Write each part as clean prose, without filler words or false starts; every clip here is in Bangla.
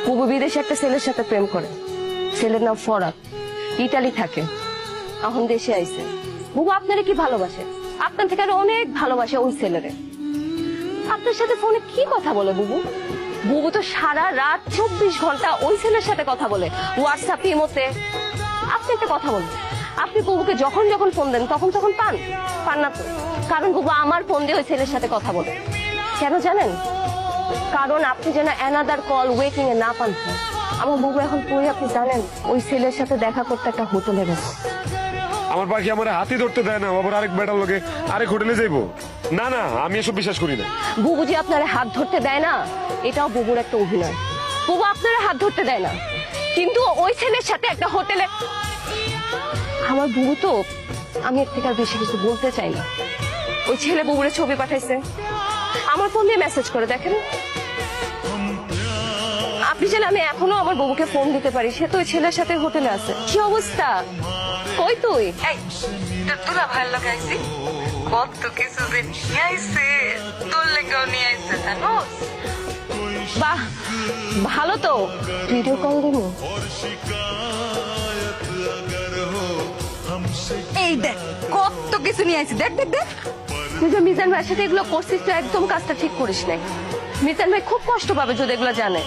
বুবু বিদেশে একটা ছেলের সাথে প্রেম করে। ছেলের নাম ফরাক, ইটালি থাকে, এখন দেশে আইছে। বুবু আপনারে কি ভালোবাসে, আপনার থেকে আরো অনেক ভালোবাসে ওই ছেলেরে। আপনার সাথে ফোনে কি কথা বলে বুবু? বুবু তো সারা রাত 24 ঘন্টা ওই ছেলের সাথে কথা বলে, হোয়াটসঅ্যাপ, ইমোতে। আপনি একটা কথা বলুন, আপনি বুবুকে যখন যখন ফোন দেন তখন তখন পান না তো? কারণ বুবু আমার ফোন দিয়ে ওই ছেলের সাথে কথা বলে। কেন জানেন? কারণ আপনি যেন অ্যানাদার কল ওয়েটিং এ না পান। আমার বুবু এখন পরে আপনি জানেন ওই ছেলের সাথে দেখা করতে একটা হোটেলে গেছে। আমার পাখি আমার হাতি ধরতে দেয় না, আবার আরেক বেটার লোকে আরেক হোটেলে যাইবো? না না, আমি এসব বিশ্বাস করি না। বুবু যে আপনার হাত ধরতে দেয় না, এটাও বুবুর একটা অভিনয়। বুবু আপনার হাত ধরতে দেয় না, কিন্তু ওই ছেলের সাথে একটা হোটেলে। আমার বুবু তো, আমি এর থেকে আর বেশি কিছু বলতে চাই না। ওই ছেলে বুবুরে ছবি পাঠাইছে, আমার ফোন দিয়ে মেসেজ করে দেখেন। আপনি চাইলে আমি এখনো আমার বুবুকে ফোন দিতে পারি, সে তো ওই ছেলের সাথে হোটেলে আছে। কি অবস্থা? কই তুই? তোরা ভালো লাগে আইসি কত কিছু যে নিয়ে আইসে, তোর লেগেও নিয়ে আইসে জানোস। বাহ, ভালো তো। ভিডিও কল দিবো? এই দেখ কত কিছু নিয়ে আইসি, দেখ দেখ দেখ। তুই যে মিজান ভাইয়ের সাথে এগুলো করছিস, তো একদম কাজটা ঠিক করিস নাই। মিজান ভাই খুব কষ্ট পাবে যদি এগুলো জানে।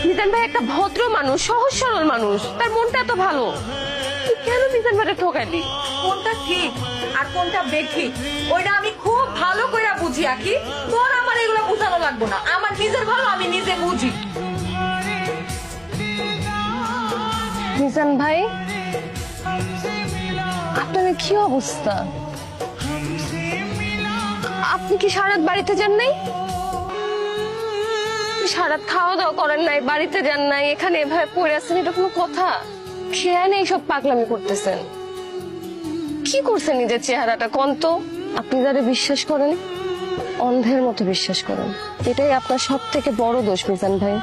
মিজান ভাই একটা ভদ্র মানুষ, সহজ সরল মানুষ, তার মনটা এত ভালো। তুই কেন মিজান ভাইকে ঠকাইলি? কোনটা ঠিক আর কোনটা বেঠিক ওইটা আমি খুব ভালো করে বুঝি। আকি তোর আমার এগুলো বুঝানো লাগবো না, আমার নিজের ভালো আমি নিজে বুঝি। মিজান ভাই, আপনার কি অবস্থা? আপনি কি সারাত বাড়িতে যান নাই? সারাত খাওয়া দাওয়া করেন নাই, বাড়িতে যান নাই, এখানে এভাবে পড়ে আছেন, এটা কোনো কথা? খেয়াল নেই সব পাগলামি করতেছেন। কি করছেন নিজের চেহারাটা কোন তো? আপনি যারা বিশ্বাস করেন, অন্ধের মতো বিশ্বাস করেন। এটাই আপনার সব থেকে বড় দোষ মিজান ভাই।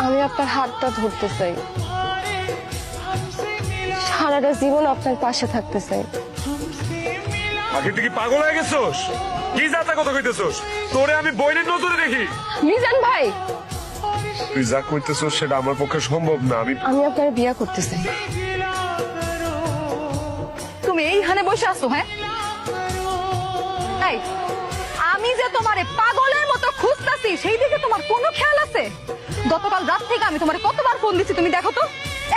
আমি আপনার হাতটা ধরতে চাই, সারাটা জীবন আপনার পাশে থাকতে চাই। পাখি তুই কি পাগল হয়ে গেছোস? কি যাতা কথা কইতেছোস? তোরে আমি বইনের নজরে দেখি। মিজান ভাই, তুই যা কইতেছোস সেটা আমার পক্ষে সম্ভব না। আমি আপনার বিয়ে করতে চাই। তুমি এইখানে বসে আছো? হ্যাঁ, এই, আমি যে তোমারে পাগলের মতো খুঁজতাছি সেই দিকে তোমার কোনো খেয়াল আছে? গতকাল রাত থেকে আমি তোমারে কতবার ফোন দিচ্ছি, তুমি দেখো তো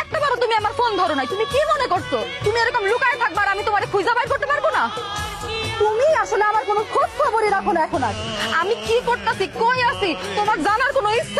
একটাবারও তুমি আমার ফোন ধরো নাই। তুমি কি মনে করছো তুমি এরকম লুকায় থাকবার আমি তোমারে খুঁজে বাইর করতে পারবো না? তুমি আসলে আমার কোনো খোঁজ খবরই রাখো না এখন। আর আমি কি করতেছি, কই আছি, তোমার জানার কোনো ইচ্ছা